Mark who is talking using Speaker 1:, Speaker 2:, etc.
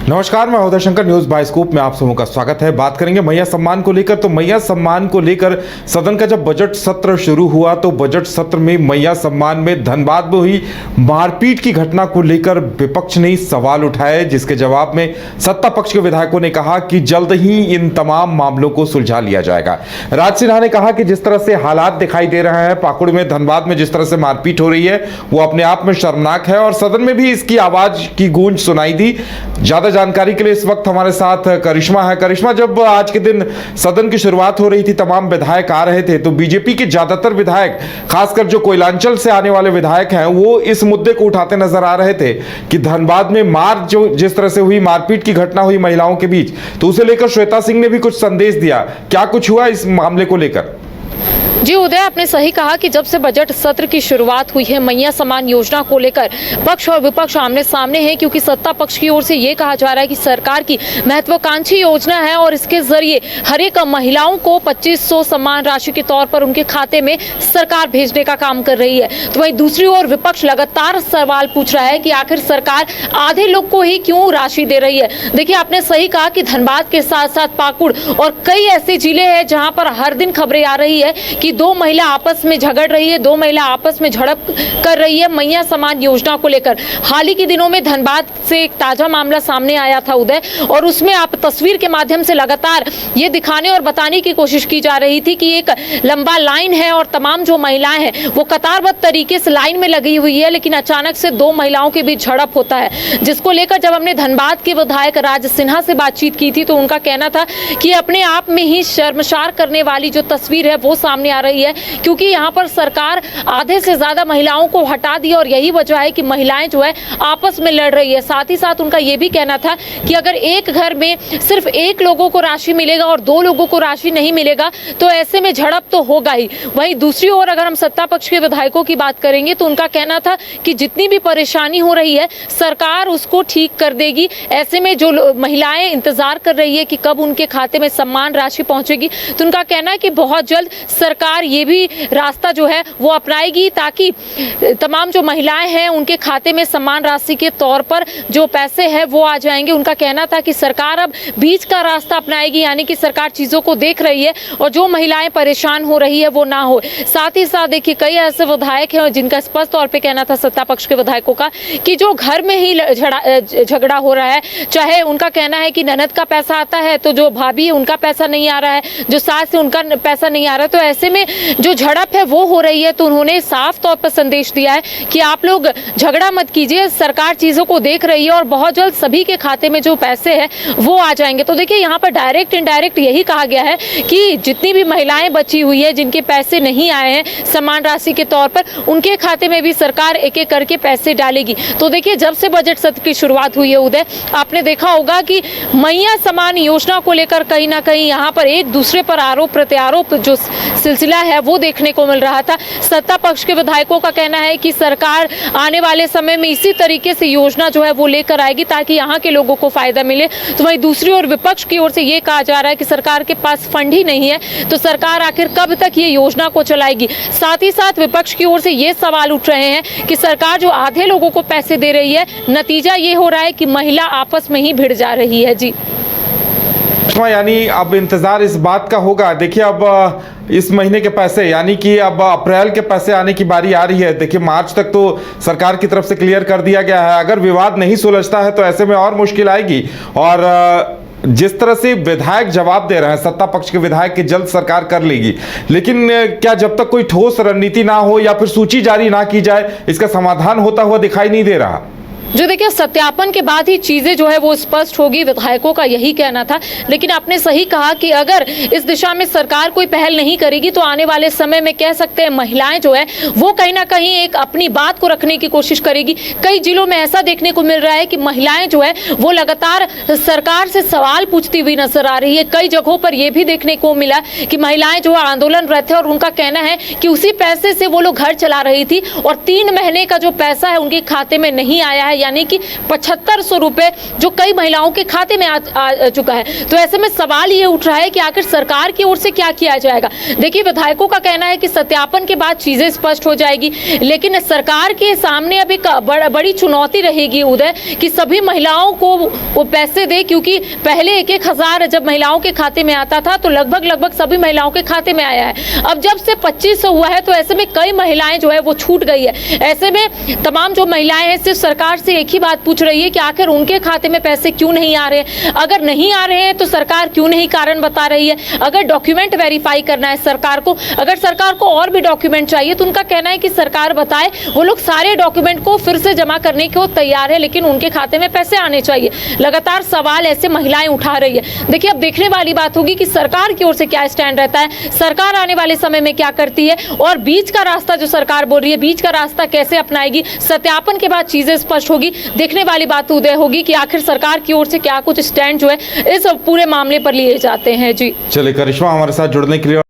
Speaker 1: नमस्कार, मैं Uday Shankar, news bye scoop में आप सबों का स्वागत है। बात करेंगे मैया सम्मान को लेकर। तो मैया सम्मान को लेकर सदन का जब बजट सत्र शुरू हुआ तो बजट सत्र में मैया सम्मान में धनबाद में हुई मारपीट की घटना को लेकर विपक्ष ने सवाल उठाए, जिसके जवाब में सत्ता पक्ष के विधायकों ने कहा कि जल्द ही इन तमाम मामलों को सुलझा लिया जाएगा। राज सिन्हा ने कहा कि जिस तरह से हालात दिखाई दे रहे हैं पाकुड़ में, धनबाद में जिस तरह से मारपीट हो रही है वो अपने आप में शर्मनाक है और सदन में भी इसकी आवाज की गूंज सुनाई दी। ज्यादा जानकारी के लिए इस वक्त हमारे साथ करिश्मा है। करिश्मा, जब आज के दिन सदन की शुरुआत हो रही थी, तमाम विधायक आ रहे थे, तो बीजेपी के ज्यादातर विधायक, खासकर जो कोयलांचल से आने वाले विधायक हैं, वो इस मुद्दे को उठाते नजर आ रहे थे कि धनबाद में जिस तरह से हुई मारपीट की घटना हुई महिलाओं के बीच, तो उसे लेकर श्वेता सिंह ने भी कुछ संदेश दिया। क्या कुछ हुआ इस मामले को लेकर?
Speaker 2: जी उदय, आपने सही कहा कि जब से बजट सत्र की शुरुआत हुई है मैया सम्मान योजना को लेकर पक्ष और विपक्ष आमने सामने है, क्योंकि सत्ता पक्ष की ओर से ये कहा जा रहा है कि सरकार की महत्वाकांक्षी योजना है और इसके जरिए हर एक महिलाओं को 2500 सम्मान राशि के तौर पर उनके खाते में सरकार भेजने का काम कर रही है। तो वहीं दूसरी ओर विपक्ष लगातार सवाल पूछ रहा है कि आखिर सरकार आधे लोग को ही क्यों राशि दे रही है। देखिए, आपने सही कहा कि धनबाद के साथ साथ पाकुड़ और कई ऐसे जिले हैं जहां पर हर दिन खबरें आ रही है कि दो महिला आपस में झगड़ रही है, दो महिला आपस में झड़प कर रही है मैया सम्मान योजना को लेकर। हाल ही के दिनों में धनबाद से एक ताजा मामला सामने आया था उदय, और उसमें आप तस्वीर के माध्यम से लगातार ये दिखाने और बताने की कोशिश की जा रही थी कि एक लंबा लाइन है और तमाम जो महिलाएं हैं वो कतारबद्ध तरीके से लाइन में लगी हुई है, लेकिन अचानक से दो महिलाओं के बीच झड़प होता है, जिसको लेकर जब हमने धनबाद के विधायक राज सिन्हा से बातचीत की थी तो उनका कहना था कि अपने आप में ही शर्मसार करने वाली जो तस्वीर है वो सामने आ रही है, क्योंकि यहाँ पर सरकार आधे से ज्यादा महिलाओं को हटा दी और यही वजह है कि महिलाएं जो है आपस में लड़ रही है। साथ ही साथ उनका यह भी कहना था कि अगर एक घर में सिर्फ एक लोगों को राशि मिलेगा और दो लोगों को राशि नहीं मिलेगा तो ऐसे में झड़प तो होगा ही। वहीं दूसरी ओर अगर हम सत्ता पक्ष के विधायकों की बात करेंगे तो उनका कहना था कि जितनी भी परेशानी हो रही है सरकार उसको ठीक कर देगी। ऐसे में जो महिलाएं इंतजार कर रही है कि कब उनके खाते में सम्मान राशि पहुंचेगी, तो उनका कहना है कि बहुत जल्द सरकार ये भी रास्ता जो है वो अपनाएगी ताकि तमाम जो महिलाएं हैं उनके खाते में सम्मान राशि के तौर पर जो पैसे हैं वो आ जाएंगे। उनका कहना था कि सरकार अब बीच का रास्ता अपनाएगी, यानी कि सरकार चीजों को देख रही है और जो महिलाएं परेशान हो रही है वो ना हो। साथ ही साथ देखिए, कई ऐसे विधायक हैं जिनका स्पष्ट तौर पे कहना था सत्ता पक्ष के विधायकों का कि जो घर में ही झगड़ा हो रहा है, चाहे उनका कहना है कि ननद का पैसा आता है तो जो भाभी है उनका पैसा नहीं आ रहा है, जो सास है उनका पैसा नहीं आ रहा है, तो ऐसे में जो झड़प है वो हो रही है। तो उन्होंने साफ तौर पर संदेश दिया है कि आप लोग झगड़ा मत कीजिए, सरकार चीजों को देख रही है और बहुत जल्द सभी के खाते में जो पैसे हैं वो आ जाएंगे। तो देखिए, यहाँ पर डायरेक्ट इनडायरेक्ट यही कहा गया है कि जितनी भी महिलाएं बची हुई है जिनके पैसे नहीं आए हैं सम्मान राशि के तौर पर, उनके खाते में भी सरकार एक एक करके पैसे डालेगी। तो देखिए, जब से बजट सत्र की शुरुआत हुई है उदय, आपने देखा होगा कि मैया सम्मान योजना को लेकर कहीं ना कहीं यहाँ पर एक दूसरे पर आरोप प्रत्यारोप जो सिलसिला है वो देखने को मिल रहा था। सत्ता पक्ष के विधायकों का कहना है कि सरकार आने वाले समय में इसी तरीके से योजना जो है वो लेकर आएगी ताकि यहाँ के लोगों को फायदा मिले। तो वहीं दूसरी ओर विपक्ष की ओर से ये कहा जा रहा है कि सरकार के पास फंड ही नहीं है, तो सरकार आखिर कब तक ये योजना को चलाएगी। साथ ही साथ विपक्ष की ओर से ये सवाल उठ रहे हैं कि सरकार जो आधे लोगों को पैसे दे रही है, नतीजा ये हो रहा है कि महिला आपस में ही भिड़ जा रही है। जी,
Speaker 1: यानी अब इंतजार इस बात का होगा। देखिए, अब इस महीने के पैसे, यानी कि अब अप्रैल के पैसे आने की बारी आ रही है। देखिए, मार्च तक तो सरकार की तरफ से क्लियर कर दिया गया है। अगर विवाद नहीं सुलझता है तो ऐसे में और मुश्किल आएगी। और जिस तरह से विधायक जवाब दे रहे हैं, सत्ता पक्ष के विधायक की जल्द सरकार कर लेगी, लेकिन क्या जब तक कोई ठोस रणनीति ना हो या फिर सूची जारी ना की जाए इसका समाधान होता हुआ दिखाई नहीं दे रहा।
Speaker 2: जो देखिए, सत्यापन के बाद ही चीजें जो है वो स्पष्ट होगी, विधायकों का यही कहना था। लेकिन आपने सही कहा कि अगर इस दिशा में सरकार कोई पहल नहीं करेगी तो आने वाले समय में कह सकते हैं महिलाएं जो है वो कहीं ना कहीं एक अपनी बात को रखने की कोशिश करेगी। कई जिलों में ऐसा देखने को मिल रहा है कि महिलाएं जो है वो लगातार सरकार से सवाल पूछती हुई नजर आ रही है। कई जगहों पर यह भी देखने को मिला कि महिलाएं जो है आंदोलनरत है और उनका कहना है कि उसी पैसे से वो लोग घर चला रही थी और 3 महीने का जो पैसा है उनके खाते में नहीं आया है। यानी कि 7500 रुपए जो कई महिलाओं के खाते में आ चुका है। तो ऐसे में सवाल ये उठ रहा है कि आखिर सरकार की ओर से क्या किया जाएगा। देखिए, विधायकों का कहना है कि सत्यापन के बाद चीजें स्पष्ट हो जाएगी, लेकिन सरकार के सामने अब एक बड़ी चुनौती रहेगी उदय कि सभी महिलाओं को वो पैसे दे, क्योंकि पहले 1,000 जब महिलाओं के खाते में आता था तो लगभग सभी महिलाओं के खाते में आया है। अब जब से 2500 हुआ है तो ऐसे में कई महिलाएं जो है वो छूट गई है। ऐसे में तमाम जो महिलाएं हैं सिर्फ सरकार से एक ही बात पूछ रही है कि आखिर उनके खाते में पैसे क्यों नहीं आ रहे हैं। अगर नहीं आ रहे हैं तो सरकार क्यों नहीं कारण बता रही है। अगर डॉक्यूमेंट वेरीफाई करना है सरकार को, अगर सरकार को और भी डॉक्यूमेंट चाहिए तो उनका कहना है कि सरकार बताए। वो लोग सारे डॉक्यूमेंट को फिर से जमा करने को तैयार है, लेकिन उनके खाते में पैसे आने चाहिए। लगातार सवाल ऐसे महिलाएं उठा रही है। देखिए, अब देखने वाली बात होगी कि सरकार की ओर से क्या स्टैंड रहता है, सरकार आने वाले समय में क्या करती है, और बीच का रास्ता जो सरकार बोल रही है, बीच का रास्ता कैसे अपनाएगी। सत्यापन के बाद चीजें स्पष्ट होगी। देखने वाली बात उदय होगी कि आखिर सरकार की ओर से क्या कुछ स्टैंड जो है इस पूरे मामले पर लिए जाते हैं। जी
Speaker 1: चलिए करिश्मा, हमारे साथ जुड़ने के लिए